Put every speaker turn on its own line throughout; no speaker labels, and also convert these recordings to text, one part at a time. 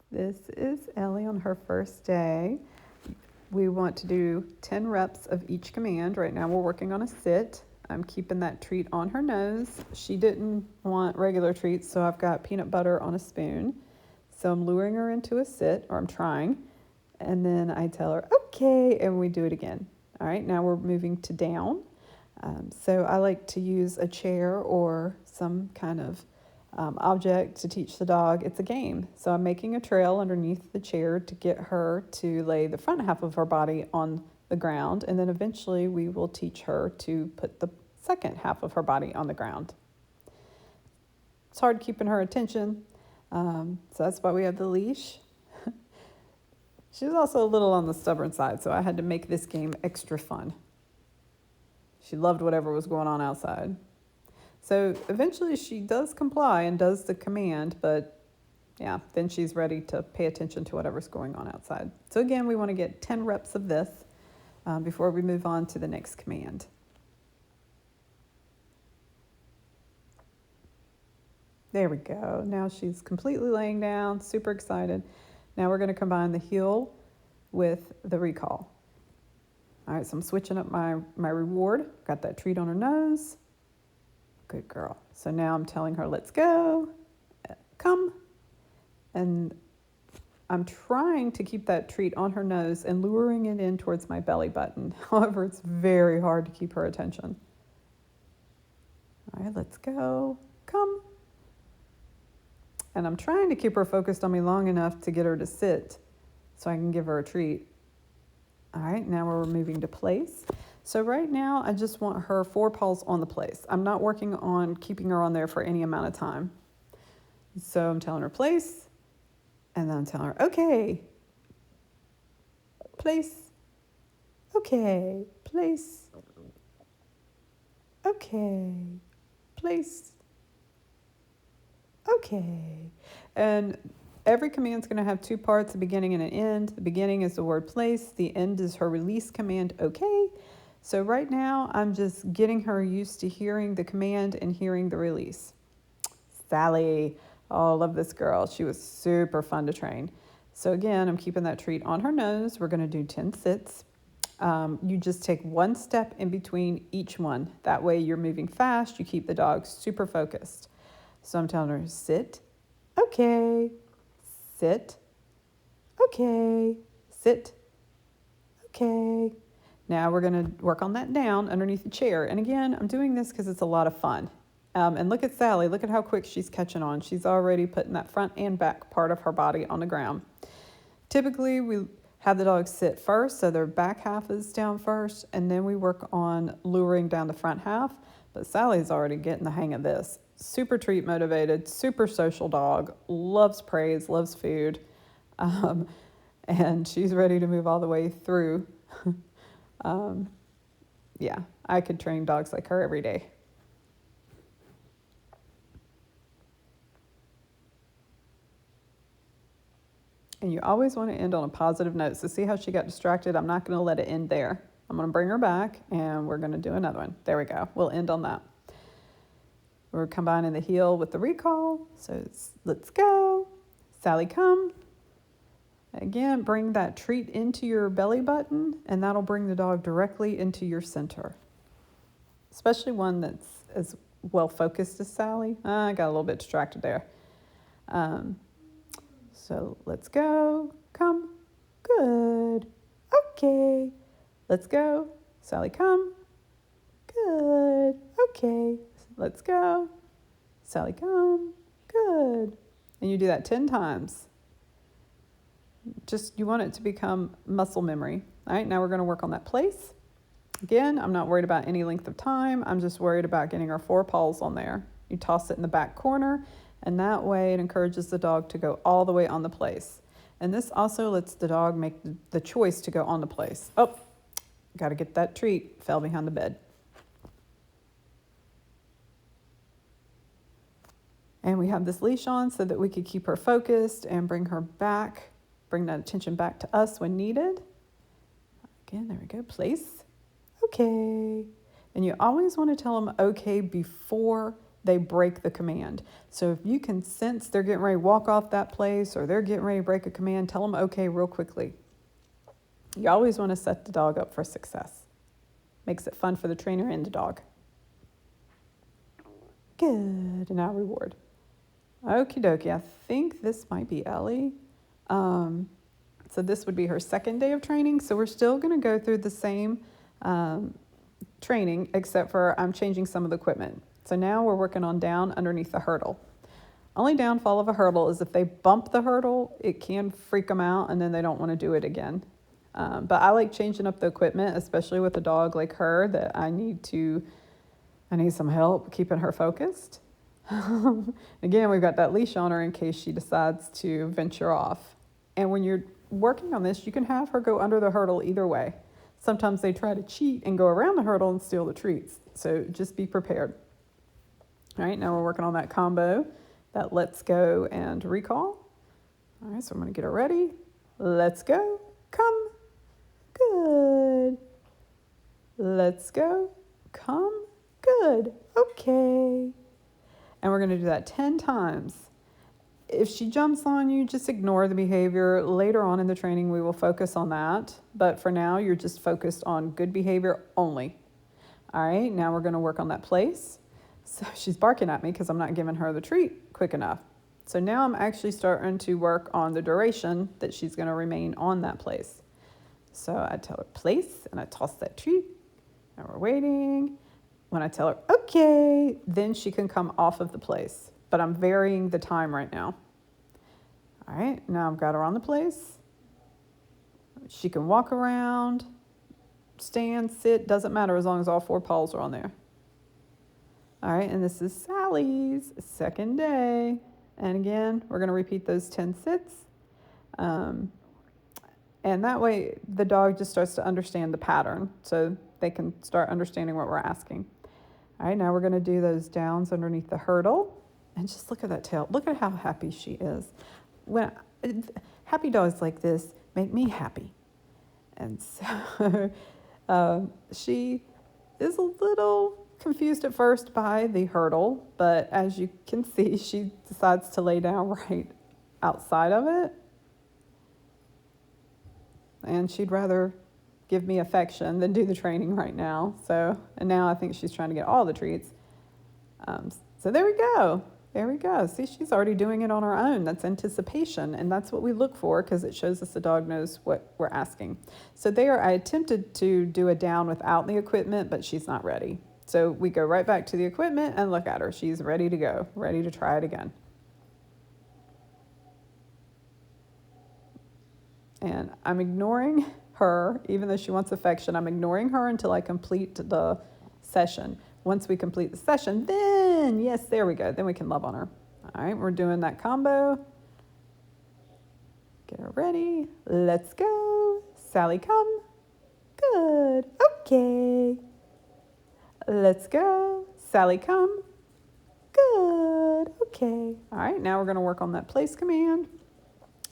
This is Ellie on her first day. We want to do 10 reps of each command. Right now we're working on a sit. I'm keeping that treat on her nose. She didn't want regular treats, so I've got peanut butter on a spoon. So I'm luring her into a sit, or I'm trying. And then I tell her, okay, and we do it again. All right, now we're moving to down. So I like to use a chair or some kind of object to teach the dog. It's a game. So I'm making a trail underneath the chair to get her to lay the front half of her body on the ground. And then eventually we will teach her to put the second half of her body on the ground. It's hard keeping her attention. So that's why we have the leash. She was also a little on the stubborn side, so I had to make this game extra fun. She loved whatever was going on outside. So eventually she does comply and does the command, but yeah, then she's ready to pay attention to whatever's going on outside. So again, we want to get 10 reps of this before we move on to the next command. There we go. Now she's completely laying down, super excited. Now we're going to combine the heel with the recall. All right, so I'm switching up my reward. Got that treat on her nose. Good girl. So now I'm telling her, let's go, come. And I'm trying to keep that treat on her nose and luring it in towards my belly button. However, it's very hard to keep her attention. All right, let's go, come. And I'm trying to keep her focused on me long enough to get her to sit so I can give her a treat. All right, now we're moving to place. So right now, I just want her forepaws on the place. I'm not working on keeping her on there for any amount of time. So I'm telling her place, and then I'm telling her, okay, place, okay, place, okay, place, okay. And every command's going to have two parts, a beginning and an end. The beginning is the word place. The end is her release command, okay. So right now, I'm just getting her used to hearing the command and hearing the release. Sally, oh, love this girl. She was super fun to train. So again, I'm keeping that treat on her nose. We're going to do 10 sits. You just take one step in between each one. That way you're moving fast. You keep the dog super focused. So I'm telling her, sit, okay, sit, okay, sit, okay. Now we're going to work on that down underneath the chair. And again, I'm doing this because it's a lot of fun. And look at Sally. Look at how quick she's catching on. She's already putting that front and back part of her body on the ground. Typically, we have the dog sit first, so their back half is down first, and then we work on luring down the front half. But Sally's already getting the hang of this. Super treat motivated, super social dog, loves praise, loves food, and she's ready to move all the way through. Yeah, I could train dogs like her every day. And you always want to end on a positive note. So see how she got distracted? I'm not going to let it end there. I'm going to bring her back and we're going to do another one. There we go. We'll end on that. We're combining the heel with the recall. So let's go. Sally, come. Again, bring that treat into your belly button, and that'll bring the dog directly into your center. Especially one that's as well focused as Sally. I got a little bit distracted there. So let's go. Come. Good. Okay. Let's go. Sally, come. Good. Okay. Let's go. Sally, come. Good. And you do that 10 times. Just, you want it to become muscle memory. All right, now we're going to work on that place. Again, I'm not worried about any length of time. I'm just worried about getting our forepaws on there. You toss it in the back corner, and that way it encourages the dog to go all the way on the place. And this also lets the dog make the choice to go on the place. Oh, got to get that treat. Fell behind the bed. And we have this leash on so that we could keep her focused and bring her back, bring that attention back to us when needed. Again, there we go, place. Okay. And you always want to tell them okay before they break the command. So if you can sense they're getting ready to walk off that place or they're getting ready to break a command, tell them okay real quickly. You always want to set the dog up for success. Makes it fun for the trainer and the dog. Good, and now reward. Okie dokie, I think this might be Ellie. So this would be her second day of training. So we're still going to go through the same training, except for I'm changing some of the equipment. So now we're working on down underneath the hurdle. Only downfall of a hurdle is if they bump the hurdle, it can freak them out and then they don't want to do it again. But I like changing up the equipment, especially with a dog like her that I need some help keeping her focused. Again, we've got that leash on her in case she decides to venture off. And when you're working on this, you can have her go under the hurdle either way. Sometimes they try to cheat and go around the hurdle and steal the treats. So just be prepared. All right, now we're working on that combo, that let's go and recall. All right, so I'm going to get her ready. Let's go. Come. Good. Let's go. Come. Good. Okay. And we're going to do that 10 times. If she jumps on you, just ignore the behavior. Later on in the training, we will focus on that. But for now, you're just focused on good behavior only. All right, now we're going to work on that place. So she's barking at me because I'm not giving her the treat quick enough. So now I'm actually starting to work on the duration that she's going to remain on that place. So I tell her place and I toss that treat. And we're waiting. When I tell her, okay, then she can come off of the place. But I'm varying the time right now. All right, now I've got her on the place. She can walk around, stand, sit, doesn't matter as long as all 4 paws are on there. All right, and this is Sally's second day. And again, we're going to repeat those 10 sits. And that way the dog just starts to understand the pattern so they can start understanding what we're asking. All right, now we're going to do those downs underneath the hurdle. And just look at that tail. Look at how happy she is. Happy dogs like this make me happy. And so she is a little confused at first by the hurdle, but as you can see, she decides to lay down right outside of it. And she'd rather give me affection than do the training right now. And now I think she's trying to get all the treats. So there we go. There we go. See, she's already doing it on her own. That's anticipation, and that's what we look for because it shows us the dog knows what we're asking. So I attempted to do a down without the equipment, but she's not ready. So we go right back to the equipment and look at her. She's ready to go, ready to try it again. And I'm ignoring her, even though she wants affection. I'm ignoring her until I complete the session. Once we complete the session, then, yes, there we go. Then we can love on her. All right, we're doing that combo. Get her ready. Let's go. Sally, come. Good. Okay. Let's go. Sally, come. Good. Okay. All right, now we're going to work on that place command.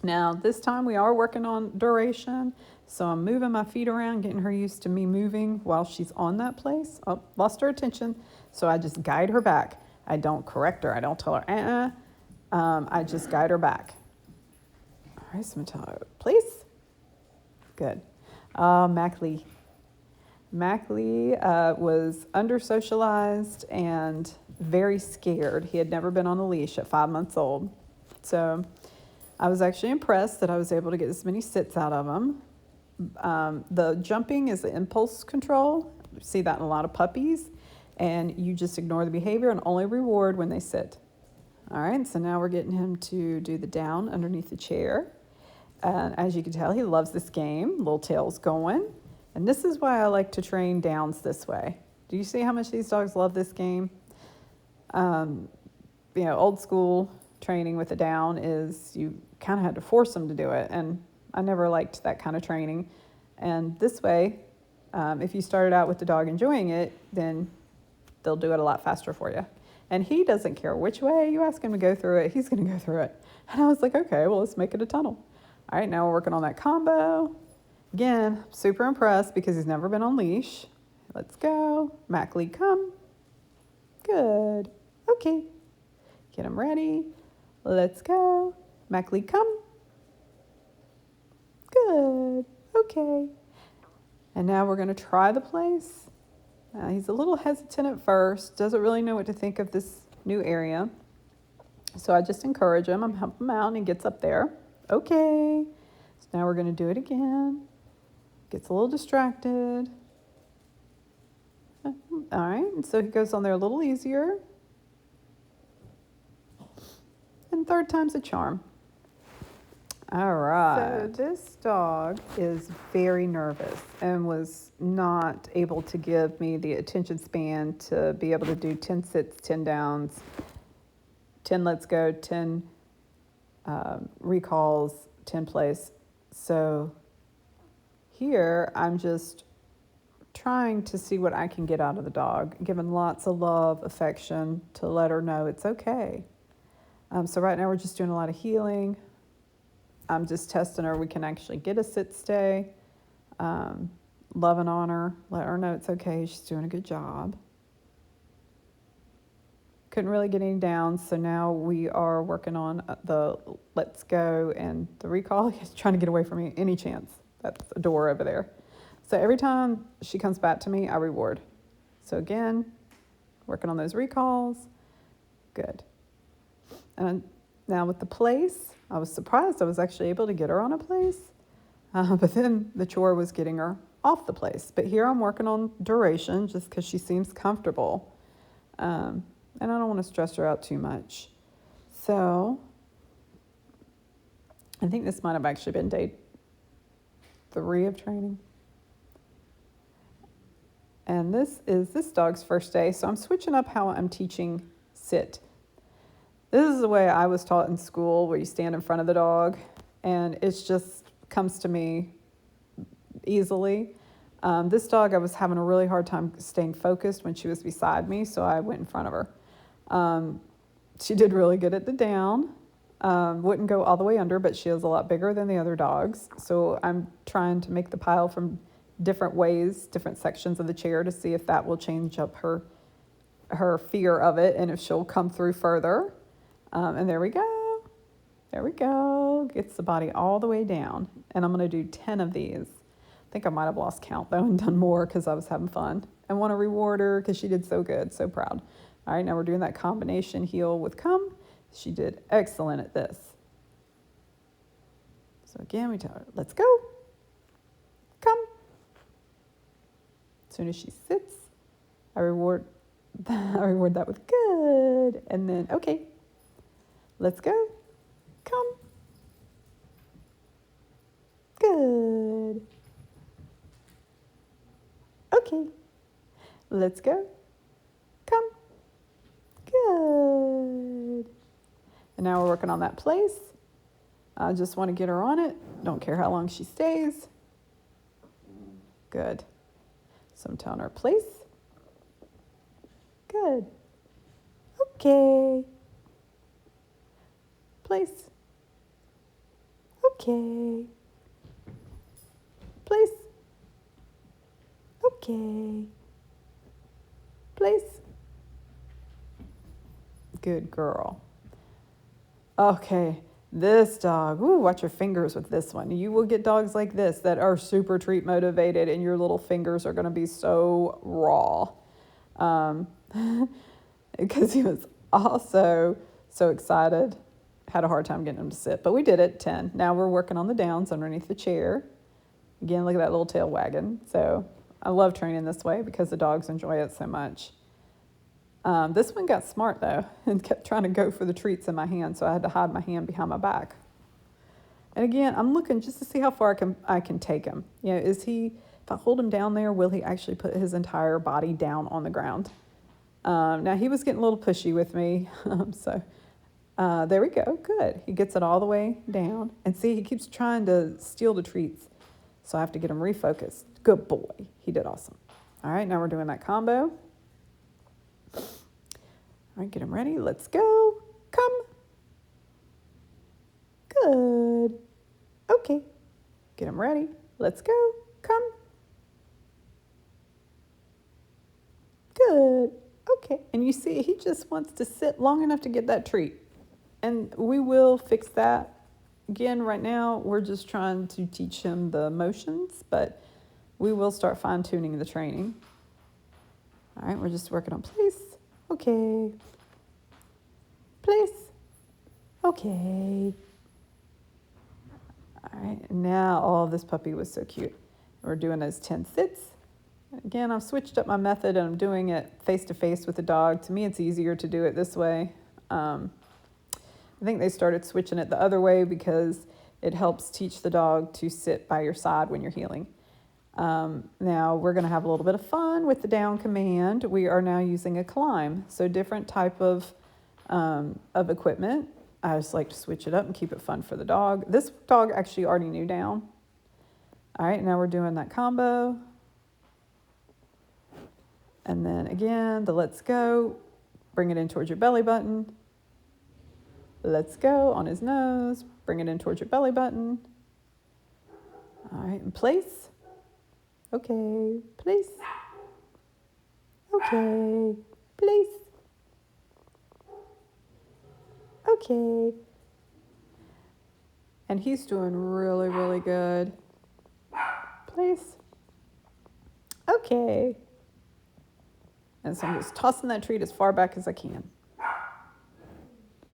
Now, this time we are working on duration. So I'm moving my feet around, getting her used to me moving while she's on that place. Oh, lost her attention. So I just guide her back. I don't correct her. I don't tell her, I just guide her back. All right, so I'm going to tell her, place. Good. Mackley. Mackley was under-socialized and very scared. He had never been on a leash at 5 months old. So I was actually impressed that I was able to get this many sits out of him. The jumping is the impulse control. You see that in a lot of puppies. And you just ignore the behavior and only reward when they sit. All right, so now we're getting him to do the down underneath the chair. And as you can tell, he loves this game. Little tail's going. And this is why I like to train downs this way. Do you see how much these dogs love this game? Old school training with a down is you kind of had to force them to do it. And I never liked that kind of training. And this way, if you started out with the dog enjoying it, then they'll do it a lot faster for you. And he doesn't care which way you ask him to go through it, he's going to go through it. And I was like, okay, well, let's make it a tunnel. All right, now we're working on that combo. Again, super impressed because he's never been on leash. Let's go. Mackley, come. Good. Okay. Get him ready. Let's go. Mackley, come. Good. Okay. And now we're going to try the place. He's a little hesitant at first, doesn't really know what to think of this new area. So I just encourage him. I'm helping him out and he gets up there. Okay. So now we're going to do it again. Gets a little distracted. All right. And so he goes on there a little easier. And third time's a charm. All right. So this dog is very nervous and was not able to give me the attention span to be able to do 10 sits, 10 downs, 10 let's go, 10 recalls, 10 plays. So here I'm just trying to see what I can get out of the dog, giving lots of love, affection to let her know it's okay. So right now we're just doing a lot of healing. I'm just testing her. We can actually get a sit stay, loving on her, let her know it's okay. She's doing a good job. Couldn't really get any down, so now we are working on the let's go and the recall. He's trying to get away from me any chance. That's a door over there. So every time she comes back to me, I reward. So again, working on those recalls. Good. And now with the place, I was surprised I was actually able to get her on a place. But then the chore was getting her off the place. But here I'm working on duration just because she seems comfortable. And I don't want to stress her out too much. So I think this might have actually been day 3 of training. And this is this dog's first day. So I'm switching up how I'm teaching sit. This is the way I was taught in school, where you stand in front of the dog, and it just comes to me easily. This dog, I was having a really hard time staying focused when she was beside me, so I went in front of her. She did really good at the down. Wouldn't go all the way under, but she is a lot bigger than the other dogs. So I'm trying to make the pile from different ways, different sections of the chair to see if that will change up her fear of it and if she'll come through further. And there we go. There we go. Gets the body all the way down. And I'm going to do 10 of these. I think I might have lost count, though, and done more because I was having fun. I want to reward her because she did so good. So proud. All right, now we're doing that combination heel with come. She did excellent at this. So again, we tell her, let's go. Come. As soon as she sits, I reward that with good. And then, okay. Let's go. Come. Good. Okay. Let's go. Come. Good. And now we're working on that place. I just want to get her on it. Don't care how long she stays. Good. So I'm telling her place. Good. Okay. Place. Okay. Place. Okay. Place. Good girl. Okay, this dog. Ooh, watch your fingers with this one. You will get dogs like this that are super treat motivated, and your little fingers are going to be so raw. Because he was also so excited. Had a hard time getting him to sit, but we did it. 10. Now we're working on the downs underneath the chair. Again, look at that little tail wagging. So I love training this way because the dogs enjoy it so much. This one got smart though and kept trying to go for the treats in my hand, so I had to hide my hand behind my back. And again, I'm looking just to see how far I can take him. You know, if I hold him down there, will he actually put his entire body down on the ground? Now he was getting a little pushy with me, so there we go. Good. He gets it all the way down, and see, he keeps trying to steal the treats, so I have to get him refocused. Good boy. He did awesome. All right, now we're doing that combo. All right, get him ready. Let's go. Come. Good. Okay. Get him ready. Let's go. Come. Good. Okay. And you see, he just wants to sit long enough to get that treat. And we will fix that. Again, right now, we're just trying to teach him the motions, but we will start fine-tuning the training. All right, we're just working on place. Okay. Place. Okay. All right, and now, oh, this puppy was so cute. We're doing those 10 sits. Again, I've switched up my method and I'm doing it face-to-face with the dog. To me, it's easier to do it this way. I think they started switching it the other way because it helps teach the dog to sit by your side when you're healing. Now we're going to have a little bit of fun with the down command. We are now using a climb, so different type of equipment. I just like to switch it up and keep it fun for the dog. This dog actually already knew down. All right, now we're doing that combo. And then again, the let's go. Bring it in towards your belly button. Let's go on his nose. Bring it in towards your belly button. All right, and place. Okay, place. Okay, place. Okay. And he's doing really, really good. Place. Okay. And so I'm just tossing that treat as far back as I can.